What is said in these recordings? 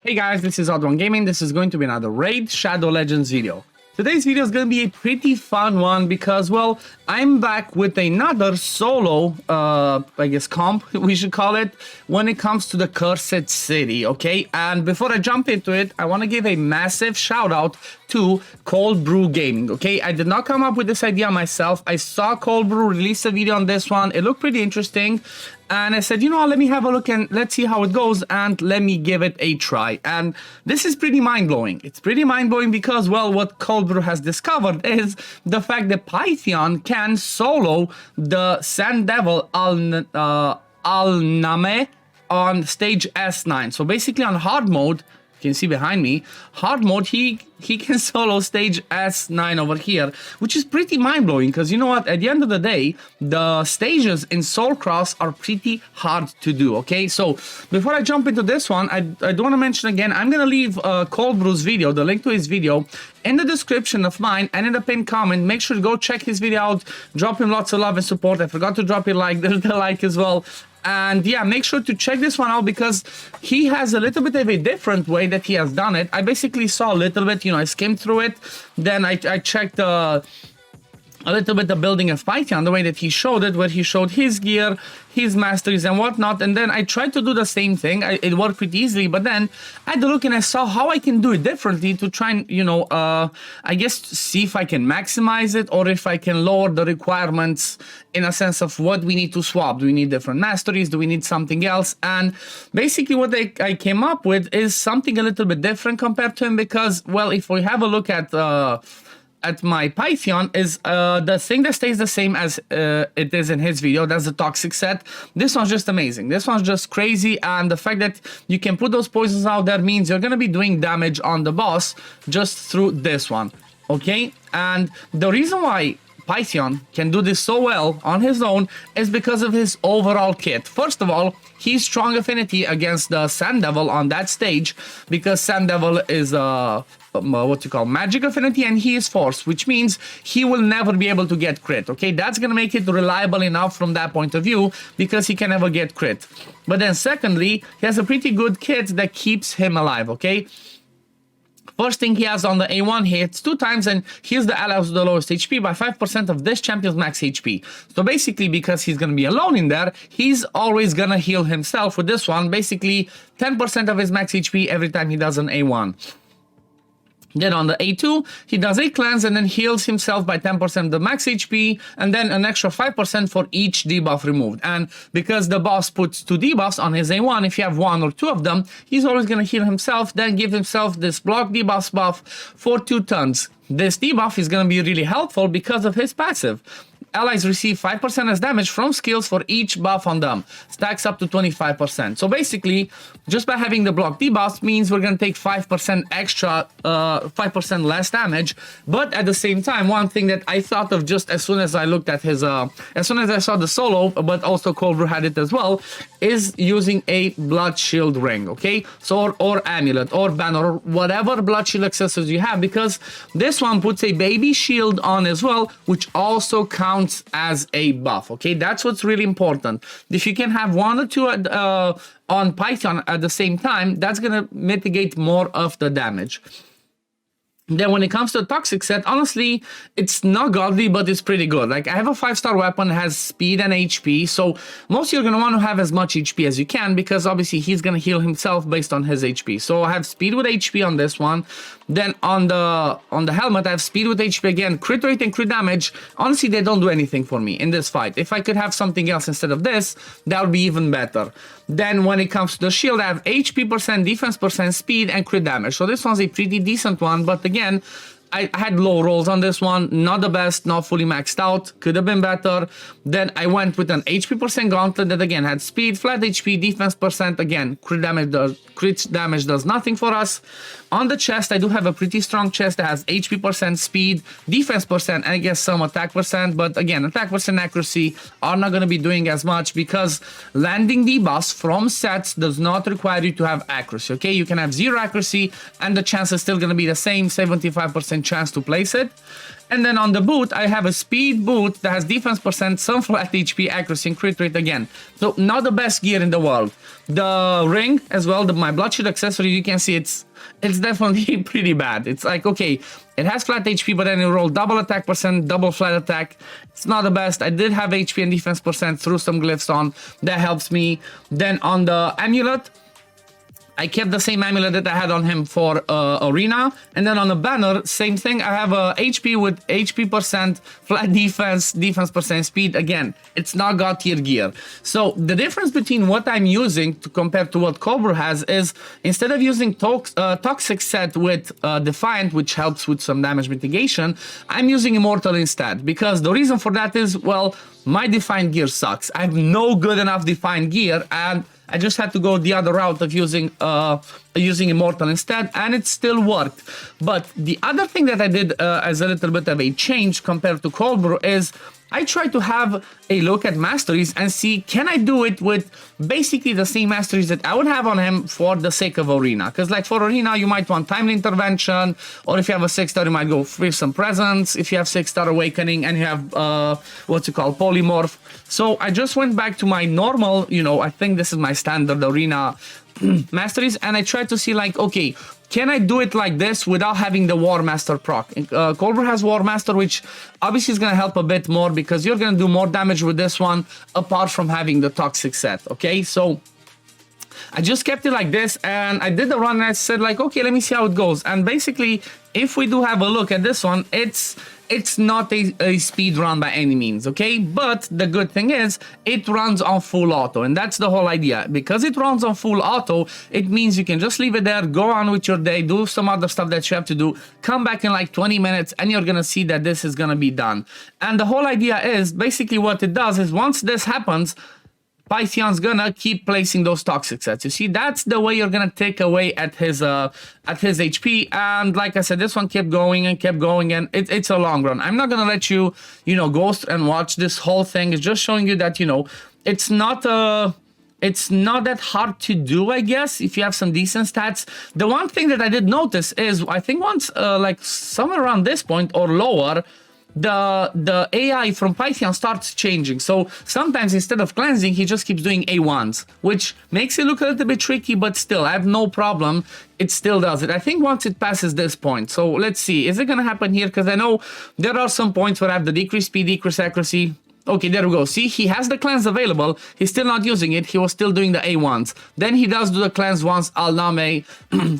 Hey guys, this is OddOneGaming. This is going to be another Raid Shadow Legends video. Today's video is going to be a pretty fun one because, well, I'm back with another solo, I guess comp, we should call it, when it comes to the Cursed City, okay? And before I jump into it, I want to give a massive shout out to Cold Brew Gaming, okay? I did not come up with this idea myself. I saw Cold Brew release a video on this one. It looked pretty interesting. And I said, you know what, let me have a look and let's see how it goes and let me give it a try. And this is pretty mind-blowing. It's pretty mind-blowing because, well, what Cold Brew has discovered is the fact that Pythion can solo the Sand Devil Al-Naemeh on stage S9. So basically on hard mode, you can see behind me, hard mode, he can solo stage S9 over here, which is pretty mind-blowing because, you know what, at the end of the day, the stages in Soul Cross are pretty hard to do, okay? So before I jump into this one, I do want to mention again, I'm going to leave Cold Brew's video, the link to his video, in the description of mine and in the pinned comment. Make sure to go check his video out, drop him lots of love and support. I forgot to drop a like, there's the like as well. And yeah, make sure to check this one out because he has a little bit of a different way that he has done it. I basically saw a little bit, you know, I skimmed through it. Then I checked a little bit the building of Pythion, the way that he showed it, where he showed his gear, his masteries and whatnot. And then I tried to do the same thing. It worked pretty easily, but then I had to look and I saw how I can do it differently to try and, you know, I guess see if I can maximize it or if I can lower the requirements in a sense of what we need to swap. Do we need different masteries? Do we need something else? And basically what I came up with is something a little bit different compared to him because, well, if we have a look at my Pythion is the thing that stays the same as it is in his video. That's the toxic set. This one's just amazing. This one's just crazy, and the fact that you can put those poisons out there means you're gonna be doing damage on the boss just through this one, okay? And the reason why Pythion can do this so well on his own is because of his overall kit. First of all, he's strong affinity against the Sand Devil on that stage because Sand Devil is what you call magic affinity and he is force, which means he will never be able to get crit, okay? That's gonna make it reliable enough from that point of view because he can never get crit. But then secondly, he has a pretty good kit that keeps him alive, okay? First thing he has on the A1, he hits 2 times and heals the allies with the lowest HP by 5% of this champion's max HP. So basically, because he's going to be alone in there, he's always going to heal himself with this one. Basically, 10% of his max HP every time he does an A1. Then on the A2, he does a cleanse and then heals himself by 10% of the max HP and then an extra 5% for each debuff removed. And because the boss puts 2 debuffs on his A1, if you have 1 or 2 of them, he's always going to heal himself, then give himself this block debuff buff for 2 turns. This debuff is going to be really helpful because of his passive. Allies receive 5% as damage from skills for each buff on them. Stacks up to 25%. So basically, just by having the block debuffs means we're going to take 5% extra, 5% less damage. But at the same time, one thing that I thought of just as soon as I looked at his, as soon as I saw the solo, but also Cold Brew had it as well, is using a blood shield ring, okay? So, or amulet, or banner, or whatever blood shield accessories you have, because this one puts a baby shield on as well, which also counts as a buff, okay? That's what's really important. If you can have 1 or 2 on Python at the same time, that's gonna mitigate more of the damage. Then when it comes to the toxic set, honestly, it's not godly, but it's pretty good. Like, I have a 5-star weapon, has speed and HP, so most of you are going to want to have as much HP as you can because obviously he's going to heal himself based on his HP. So I have speed with HP on this one. Then on the helmet, I have speed with HP again, crit rate and crit damage. Honestly, they don't do anything for me in this fight. If I could have something else instead of this, that would be even better. Then when it comes to the shield, I have HP %, defense %, speed, and crit damage. So this one's a pretty decent one, but again, I had low rolls on this one, not the best, not fully maxed out, could have been better. Then I went with an HP % gauntlet that again had speed, flat HP, defense %, again, crit damage does nothing for us. On the chest, I do have a pretty strong chest that has HP %, speed, defense %, and I guess some attack %, but again, attack % accuracy are not going to be doing as much because landing debuffs from sets does not require you to have accuracy, okay? You can have 0 accuracy and the chance is still going to be the same, 75% 50% chance to place it. And then on the boot, I have a speed boot that has defense percent, some flat HP, accuracy, and crit rate again. So not the best gear in the world. The ring as well, my Bloodshed accessory, you can see it's definitely pretty bad. It's like, okay, it has flat HP, but then you roll double attack percent, double flat attack. It's not the best. I did have HP and defense percent through some glyphs on. That helps me. Then on the amulet, I kept the same amulet that I had on him for Arena. And then on the banner, same thing. I have a HP with HP percent, flat defense, defense percent, speed. Again, it's not God tier gear. So the difference between what I'm using to compare to what Cobra has is, instead of using Toxic Set with Defiant, which helps with some damage mitigation, I'm using Immortal instead. Because the reason for that is, well, my Defiant gear sucks. I have no good enough Defiant gear, and I just had to go the other route of using Immortal instead, and it still worked. But the other thing that I did as a little bit of a change compared to Cold Brew is I tried to have a look at Masteries and see, can I do it with basically the same Masteries that I would have on him for the sake of Arena? Because like for Arena, you might want Timely Intervention, or if you have a 6-star, you might go Fearsome Presence. If you have 6-star Awakening and you have, Polymorph. So I just went back to my normal, I think this is my standard Arena Masteries, and I tried to see like, okay, can I do it like this without having the War Master proc? Colbert has War Master, which obviously is going to help a bit more because you're going to do more damage with this one apart from having the Toxic Set, okay? So I just kept it like this, and I did the run and I said like, okay, let me see how it goes. And basically, if we do have a look at this one, it's not a speed run by any means, okay? But the good thing is it runs on full auto, and that's the whole idea. Because it runs on full auto, it means you can just leave it there, go on with your day, do some other stuff that you have to do, come back in like 20 minutes, and you're gonna see that this is gonna be done. And the whole idea is, basically what it does is, once this happens, Pythion's gonna keep placing those toxic sets. You see, that's the way you're gonna take away at his HP. And like I said, this one kept going, and it's a long run. I'm not gonna let you, go and watch this whole thing. It's just showing you that, it's not that hard to do, I guess, if you have some decent stats. The one thing that I did notice is, I think once, like somewhere around this point or lower, the AI from Pythion starts changing. So sometimes instead of cleansing, he just keeps doing A1s, which makes it look a little bit tricky, but still, I have no problem. It still does it. I think once it passes this point. So let's see, is it going to happen here? Because I know there are some points where I have the decreased speed, decreased accuracy. Okay, there we go. See, he has the cleanse available. He's still not using it. He was still doing the A1s. Then he does do the cleanse once Al-Naemeh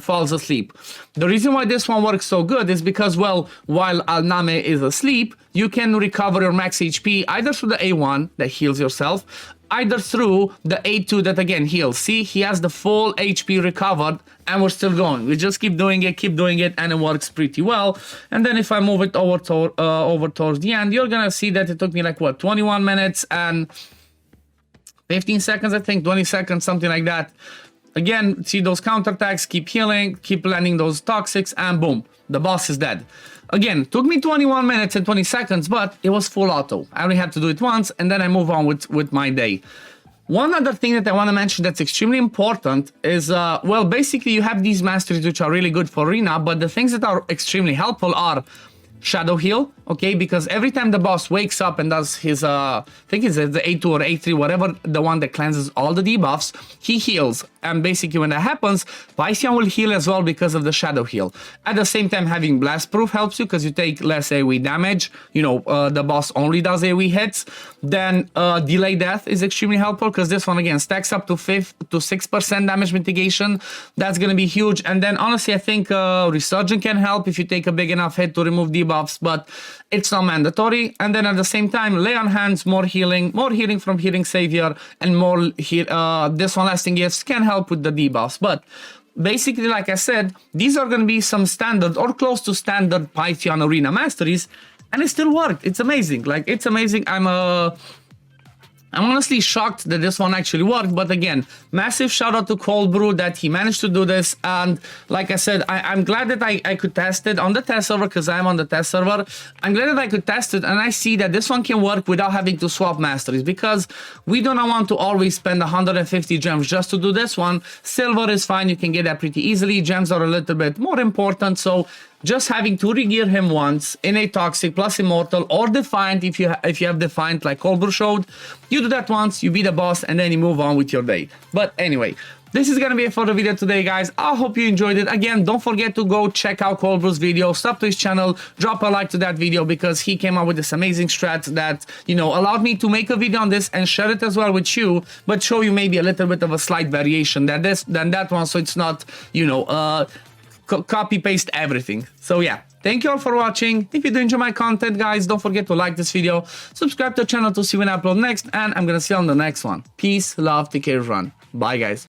falls asleep. The reason why this one works so good is because, well, while Al-Naemeh is asleep, you can recover your max HP either through the A1 that heals yourself, either through the A2 that again heals. See, he has the full HP recovered, and we're still going. We just keep doing it, and it works pretty well. And then if I move it over towards the end, you're gonna see that it took me like, what, 21 minutes and 15 seconds, I think, 20 seconds, something like that. Again, see those counterattacks, keep healing, keep landing those toxics, and boom, the boss is dead. Again, took me 21 minutes and 20 seconds, but it was full auto. I only had to do it once, and then I move on with my day. One other thing that I want to mention that's extremely important is, well, basically you have these masteries which are really good for Arena, but the things that are extremely helpful are Shadow Heal, okay, because every time the boss wakes up and does his, I think it's the A2 or A3, whatever, the one that cleanses all the debuffs, he heals. And basically when that happens, Pythion will heal as well because of the Shadow Heal. At the same time, having Blast Proof helps you because you take less AoE damage. The boss only does AoE hits. Then Delay Death is extremely helpful because this one, again, stacks up to 6% damage mitigation. That's going to be huge. And then honestly, I think Resurgent can help if you take a big enough hit to remove debuffs, but it's not mandatory. And then at the same time, Lay on Hands, more healing from Healing Savior, and more this one Lasting Gifts can help with the debuffs. But basically, like I said, these are going to be some standard or close to standard Pythion Arena Masteries, and it still worked. It's amazing. Like, it's amazing. I'm honestly shocked that this one actually worked, but again, massive shout out to Cold Brew that he managed to do this. And like I said, I'm glad that I could test it on the test server, because I'm on the test server. I'm glad that I could test it, and I see that this one can work without having to swap masteries, because we do not want to always spend 150 gems just to do this one. Silver is fine, you can get that pretty easily. Gems are a little bit more important, so just having to regear him once in a Toxic plus Immortal or Defiant if you have Defiant like Colbur showed. You do that once, you beat the boss, and then you move on with your day. But anyway, this is gonna be it for the video today, guys. I hope you enjoyed it. Again, don't forget to go check out Colbur's video, sub to his channel, drop a like to that video because he came up with this amazing strat that, you know, allowed me to make a video on this and share it as well with you, but show you maybe a little bit of a slight variation than that one, so it's not, you know, copy paste everything. So yeah, thank you all for watching. If you do enjoy my content, guys, don't forget to like this video, subscribe to the channel to see when I upload next, and I'm gonna see you on the next one. Peace, love, take care, everyone. Bye, guys.